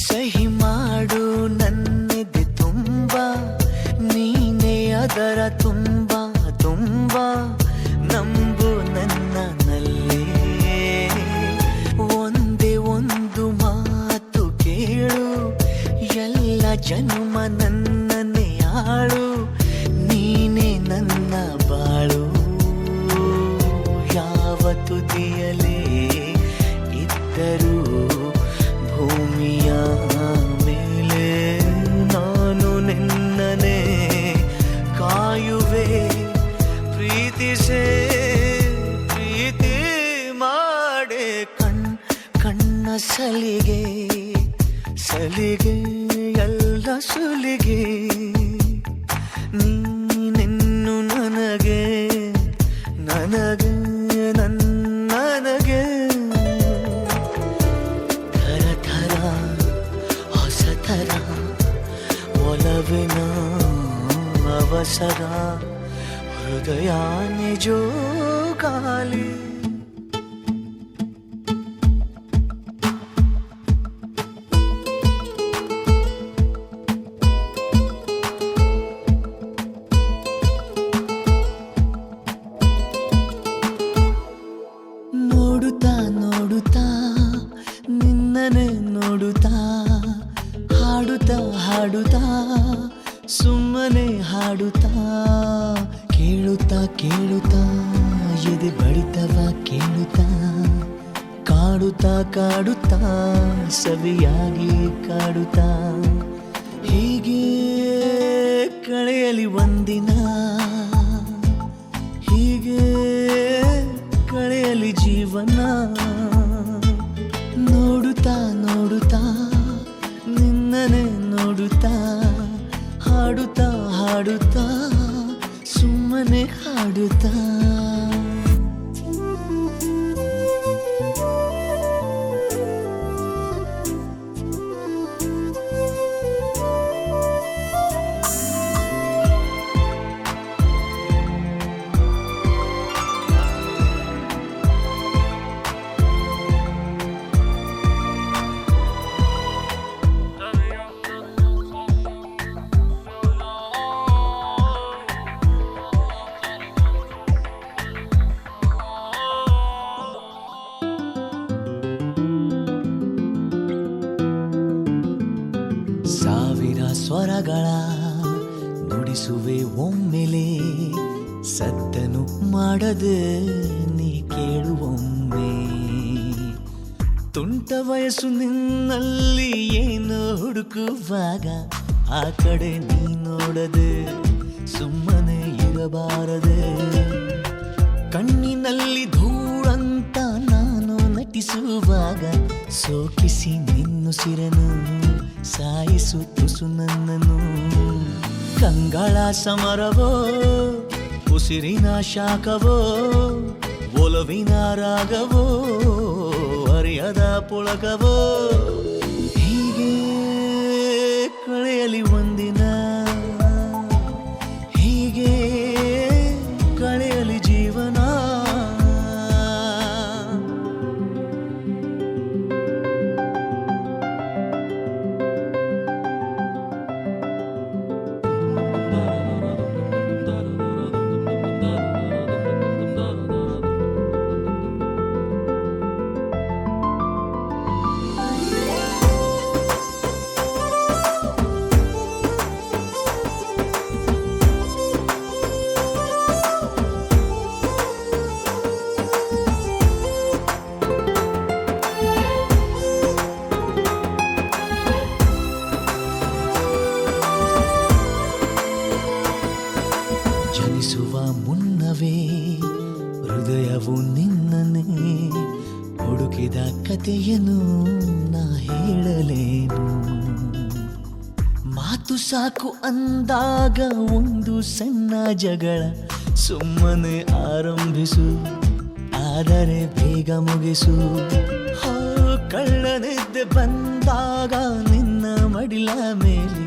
ಸಹಿ ಮಾಡು ನನ್ನೆದೆ ತುಂಬ ನೀನೇ ಅದರ ತುಂಬ ತುಂಬ ನಂಬು ನನ್ನಲ್ಲೇ ಒಂದೇ ಒಂದು ಮಾತು ಕೇಳು ಎಲ್ಲ ಜನ್ಮ ನನ್ನನ್ನೇ ಆಳು ನೀನೇ ನನ್ನ ಬಾಳು ಯಾವ ತುದಿಯಲೇ ಇದ್ದರೂ ಭೂಮಿಯ ಮೇಲೆ ನಾನು ನಿನ್ನನೆ ಕಾಯುವೆ ಪ್ರೀತಿಸೇ ಪ್ರೀತಿ ಮಾಡೆ ಕಣ್ಣ ಸಲಿಗೆ ಸಲಿಗೆ ಎಲ್ಲ ಸುಲಿಗೆ ನೀನೆನ್ನು ನನಗೆ ನನಗೆ ನನಗೆ ಒಲವಿನ ಅವಸರ ಹೃದಯ ನಿಜೋ ಗಾಲಿ ನೋಡುತ್ತಾ ನೋಡುತ್ತಾ ನಿನ್ನನೆ ನೋಡುತ್ತಾ ಹಾಡುತ್ತಾ ಹಾಡುತ್ತಾ ಸುಮ್ಮನೆ ಹಾಡುತ್ತಾ ಕೇಳುತ್ತಾ ಕೇಳುತ್ತಾ ಎದೆ ಬಡಿತವ ಕೇಳುತ್ತಾ ಕಾಡುತ್ತಾ ಕಾಡುತ್ತಾ ಸವಿಯಾಗಿ ಕಾಡುತ್ತಾ ಹೀಗೆ ಕಳೆಯಲಿ ಒಂದಿನ ಹೀಗೆ ಕಳೆಯಲಿ ಜೀವನ ನೋಡುತ್ತಾ ನೋಡುತ್ತಾ ನಿನ್ನನೆ ನೋಡುತ್ತಾ ಹಾಡುತ್ತಾ ಹಾಡುತ್ತಾ ಸುಮ್ಮನೆ ಹಾಡುತ್ತಾ ಸಾವಿರ ಸ್ವರಗಳ ನುಡಿಸುವೆ ಒಮ್ಮೆಲೆ ಸದ್ದನು ಮಾಡದೆ ನೀ ಕೇಳುವೊಮ್ಮೆ ತುಂಟ ವಯಸ್ಸು ನಿನ್ನಲ್ಲಿ ಏನು ಹುಡುಕುವಾಗ ಆ ಕಡೆ ನೀ ನೋಡದೆ ಸುಮ್ಮನೆ ಇರಬಾರದೆ ಕಣ್ಣಿನಲ್ಲಿ ಧೂಳಂತ ನಾನು ನಟಿಸುವಾಗ ಸೋಕಿಸಿ ನಿನ್ನುಸಿರನು ಸಾಯಿಸು ತುಸು ನನ್ನನು ಕಂಗಳ ಸಮರವೋ ಉಸಿರಿನ ಶಾಖವೋ ಒಲವಿನ ರಾಗವೋ ಅರಿಯದ ಪುಳಕವೋ ಹೀಗೆ ಕಳೆಯಲಿ ಒಂದಿನ ಹೀಗೆ ಕಳೆಯಲಿ ಜೀವನ ಜನಿಸುವ ಮುನ್ನವೇ ಹೃದಯವು ನಿನ್ನನ್ನೇ ಹುಡುಕಿದ ಕಥೆಯನ್ನು ನಾ ಹೇಳಲೇನು ಮಾತು ಸಾಕು ಅಂದಾಗ ಒಂದು ಸಣ್ಣ ಜಗಳ ಸುಮ್ಮನೆ ಆರಂಭಿಸು ಆದರೆ ಬೇಗ ಮುಗಿಸು ಕಳ್ಳನಿದ್ದೆ ಬಂದಾಗ ನಿನ್ನ ಮಡಿಲ ಮೇಲೆ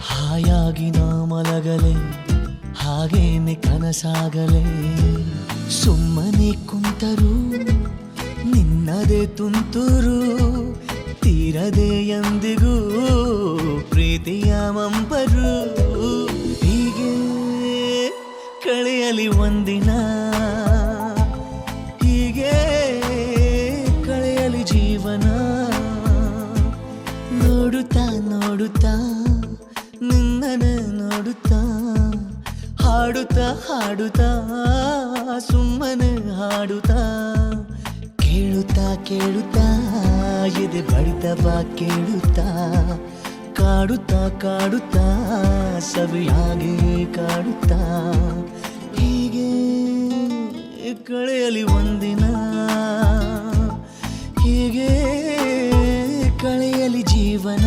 ಹಾಯಾಗಿ ನಾ ಮಲಗಲೇ ಹಾಗೇನೆ ಕನಸಾಗಲೇ ಸುಮ್ಮನೆ ಕುಂತರು ನಿನ್ನದೇ ತುಂತುರು ತೀರದೆ ಎಂದಿಗೂ ಪ್ರೀತಿಯ ಮಂಪರು ಹೀಗೆ ಕಳೆಯಲಿ ಒಂದಿನ ಹೀಗೆ ಕಳೆಯಲಿ ಜೀವನ ನೋಡುತ್ತಾ ನೋಡುತ್ತಾ ನಿನ್ನನೆ ನೋಡುತ್ತಾ ಹಾಡುತ್ತಾ ಹಾಡುತ್ತಾ ಸುಮ್ಮನೆ ಹಾಡುತ್ತಾ ಕೇಳುತ್ತಾ ಕೇಳುತ್ತಾ ಎದೆ ಬಡಿತವ ಕೇಳುತ್ತಾ ಕಾಡುತ್ತಾ ಕಾಡುತ್ತಾ ಸವಿಯಾಗಿ ಕಾಡುತ್ತಾ ಹೀಗೆ ಕಳೆಯಲಿ ಒಂದಿನ ಹೀಗೆ ಕಳೆಯಲಿ ಜೀವನ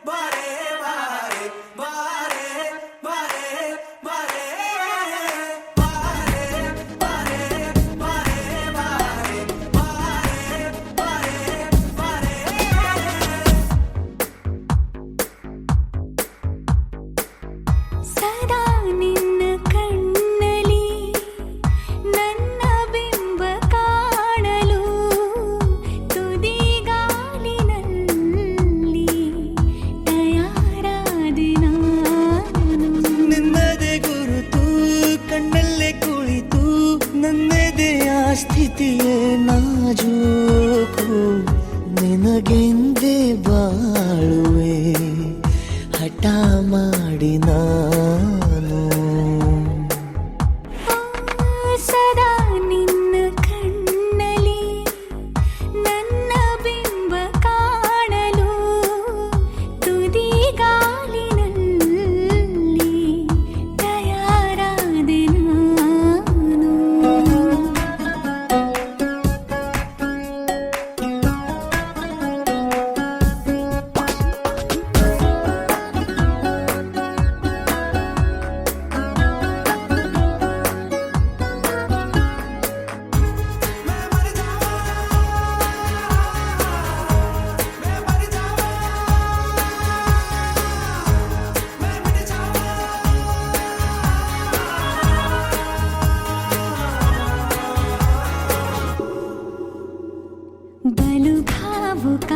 Bye. ಪ್ರೀತಿಯೇ ನಾಜೂಕು ನಿನಗೆಂದೇ ಬಾಳುವೆ ಹಠ ಮಾಡಿ ನಾನು ಸದಾ ನಿನ್ನ ಕಣ್ಣಲ್ಲಿ ನನ್ನ ಬಿಂಬ ಕಾಣಲು ತುದಿಗಾಲಿನಲ್ಲಿ ತಯಾರಾದೆ ನಾನು ಬಲು ಭಾವುಕ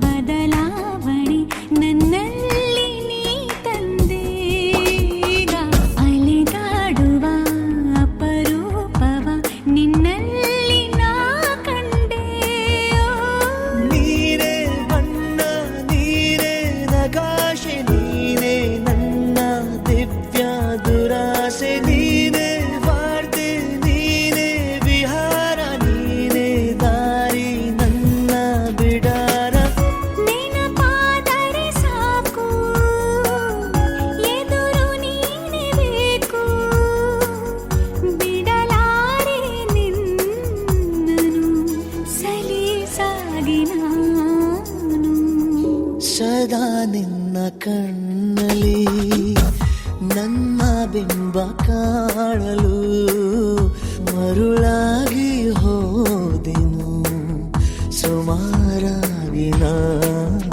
ಬದಲಾವಣೆ ನನ್ನಲ್ಲಿ ನೀ ತಂದೀಗ ಅಲೆದಾಡುವ ಅಪರೂಪವ ನಿನ್ನಲ್ಲಿ ನಾ ಕಂಡೆ ನೀನೇ ಬಣ್ಣ ನೀನೇ ನಗಾಶೆ ನೀನೇ ನನ್ನ ದಿವ್ಯ ದುರಾಸೆ ನೀನೇ ವಾರ್ತೆ ನೀನೇ ವಿಹಾರ ನೀನೇ ದಾರಿ ನನ್ನ ಬಿಡಾರ ನೆನಪಾದರೆ ಸಾಕು ಎದುರು ನೀನೇ ಬೇಕು ಬಿಡಲಾರೆ ನಿನ್ನನು ಸಲೀಸಾಗಿ ನಾನು ಸದಾ ನಿನ್ನ ಕಣ್ಣಲ್ಲಿ ನನ್ನ ಬಿಂಬ ಕಾಣಲು ಮರುಳಾಗಿ ಹೋದೆನು ಸುಮಾರಾಗಿ ನಾನು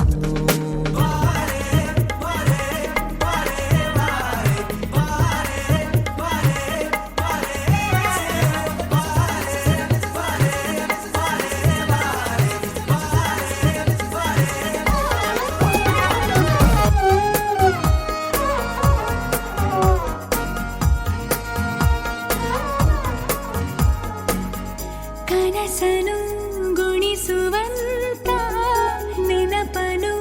ಕನಸನು ಗುಣಿಸುವಂತ ನೆನಪನು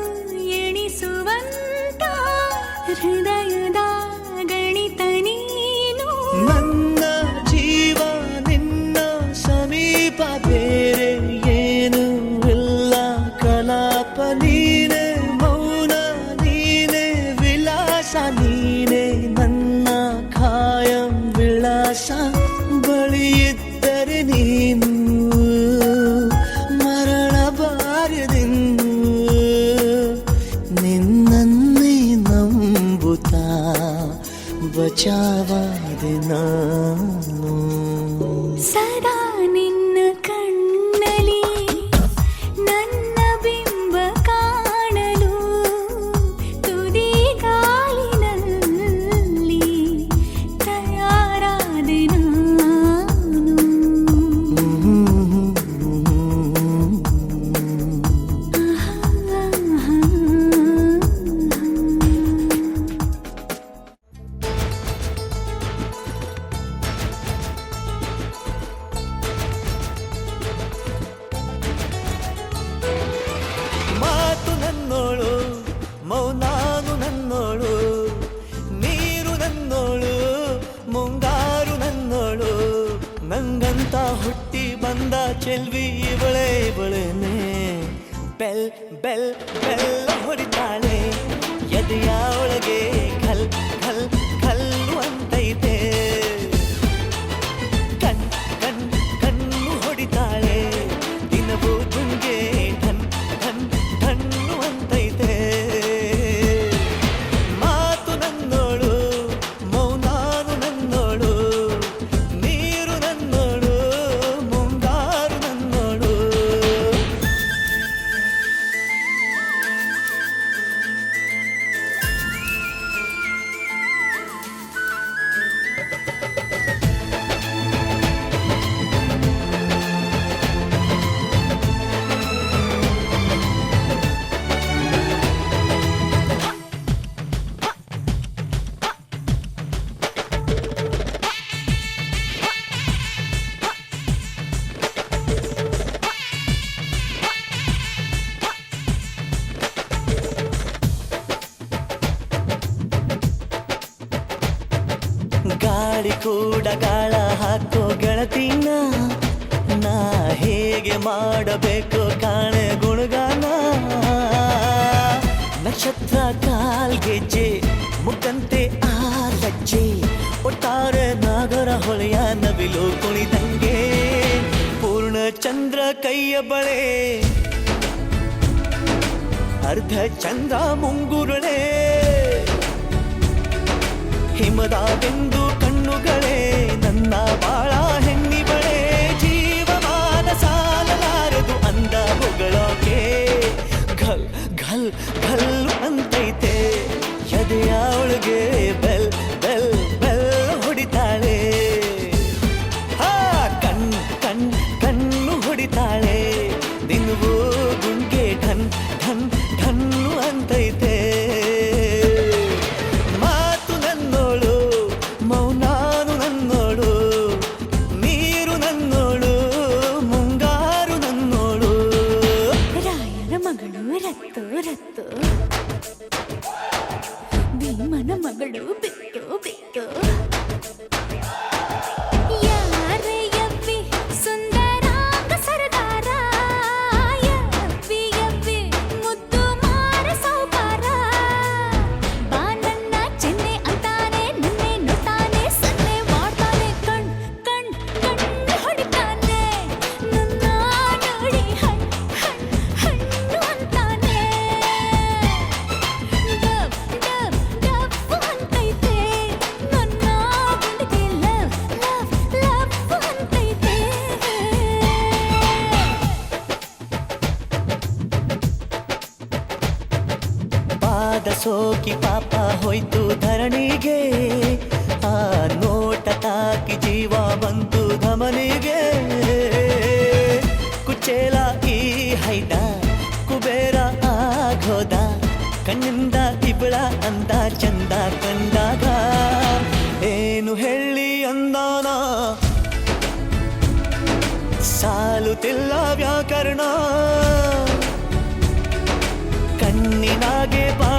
ಎಣಿಸುವಂತ ಹೃದಯದ ಗಣಿತ ನೀನು ನನ್ನ ಜೀವ ನಿನ್ನ ಸಮೀಪ ಬೇರೆ ಏನು ಇಲ್ಲ ಕಲಾಪ ನೀನೆ ಮೌನ ನೀನೆ ವಿಲಾಸ ನೀನೆ ನನ್ನ ಖಾಯಂ ವಿಳಾಸ ಬಳಿಯಿದ್ದರೆ ನೀನು ಮರಳಬಾರದೆಂದು ನಿನ್ನನ್ನೇ ನಂಬುತ್ತಾ ಬಚಾವಾದೆ ನಾನು ಸದಾ ನಿನ್ನ ಕಣ್ಣಲ್ಲಿ ನನ್ನ ಬಿಂಬ ಕಾಣಲು ತುದಿಗಾಲಿನಲ್ಲಿ ತಯಾರಾದೆ ನಾನು ಮಾತು ನನ್ನೋಳು ಮೌನಾನು ನನ್ನೋಳು ನೀರು ನನ್ನೋಳು ಮುಂಗಾರು ನನ್ನೋಳು ನಂಗಂತ ಹುಟ್ಟಿ ಬಂದ ಚೆಲ್ವಿ ಇವಳೇನೆ ಬೆಲ್ ಬೆಲ್ ಬೆಲ್ಲ ಹೊಡಿತಾಳೆ ಎದೆಯ ಒಳಗೆ ಖಲ್ ಖಲ್ ಖಲ್ಲು ಅಂತೈತೆ ಕಣ್ ಕಣ್ ಕಣ್ಣು ಹೊಡಿತಾಳೆ ದಿನವೂ ತುಂಗೆ ಠನ್ ಠನ್ ಠಣ್ಣು ಅಂತೈತೆ ಮಾತು ನನ್ನೋಳು ಮೌನಾನು ನನ್ನೋಳು ನೀರು ನನ್ನೋಳು ಮುಂಗಾರು ನನ್ನೋಳು ಗಾಳಿ ಕೂಡ ಗಾಳ ಹಾಕೋ ಗೆಳತಿನ ನಾ ಹೇಗೆ ಮಾಡಬೇಕು ಕಾಣೆ ಗುಣಗಾನ ನಕ್ಷತ್ರ ಕಾಲ್ಗೆಜ್ಜೆ ಮುಖಂತೆ ಆ ಲಜ್ಜೆ ಒಟ್ಟಾರೆ ನಾಗರ ಹೊಳೆಯ ನವಿಲು ಕುಣಿದಂಗೆ ಪೂರ್ಣ ಚಂದ್ರ ಕೈಯ ಬಳೆ ಅರ್ಧ ಚಂದ್ರ ಮುಂಗುರುಳೆ ಹಿಮದ ಬಿಂದು ಕಣ್ಣುಗಳೇ ನನ್ನ ಬಾಳ ಹೆಣ್ಣಿ ಬಳೆ ಜೀವಮಾನ ಸಾಲಲಾರದು ಅಂದ ಹೊಗಳೋಕೆ ಘಲ್ ಘಲ್ ಘಲ್ ಅಂತೈತೆ ಎದೆಯ ಒಳಗೆ ಬೆಲ್ ಬೆಲ್ ಬೆಲ್ ಹೊಡಿತಾಳೆ ಹಾ ಕಣ್ಣು ಹೊಡಿತಾಳೆ ದಿನವೂ ಗುಂಗೆ ಢನ್ ಢನ್ ಢನ್ನು ಅಂತೈತೆ ಮಾತು ನನ್ನೋಳು ಮೌನಾನು ನನ್ನೋಳು ನೀರು ನನ್ನೋಳು ಮುಂಗಾರು ನನ್ನೋಳು ರಾಯರ ಮಗಳು ರತ್ತು ರತ್ತು ಭೀಮನ ಮಗಳು ಬಿತ್ತು ಬಿತ್ತು ಯಾರೇ ಯವ್ವಿ ಸುಂದರಾಂಗ ಸರದಾರ ಯವ್ವಿ ಯವ್ವಿ ಮುದ್ದು ಮಾರ ಸೌಕಾರ ಬಾ ನನ್ನ ಚೆನ್ನೆ ಅಂತಾನೆ ನನ್ನೆ ನೋಡ್ತಾನೆ ಸನ್ನೆ ಮಾಡ್ತಾನೆ ಕಣ್ಣು ಹೊಡಿತಾನೆ ನನ್ನ ನೋಡಿ ಹಣ್ಣು ಅಂತಾನೆ ಡಬ್ಬು ಅಂತೈತೆ ನನ್ನ ಗುಂಡಿಗೆ ಲವ್ ಅಂತೈತೆ ಪಾದ ಸೋಕಿ ಪಾಪ ಹೋಯ್ತು ಧರಣಿಗೆ ಆ ನೋಟ ತಾಕಿ ಜೀವ ಬಂತು ಧಮನಿಗೆ ಕುಚೇಲ ಈ ಹೈದ ಕುಬೇರ ಆಗೋದ ಕಣ್ಣಿಂದ ಇಬಳ ಅಂದ ಚಂದ ಕಂಡಾಗ ಏನು ಹೇಳಿ ಅಂದಾನ ಸಾಲುತ್ತಿಲ್ಲ ವ್ಯಾಕರಣ ಕಣ್ಣಿನಾಗೆ ಬಾ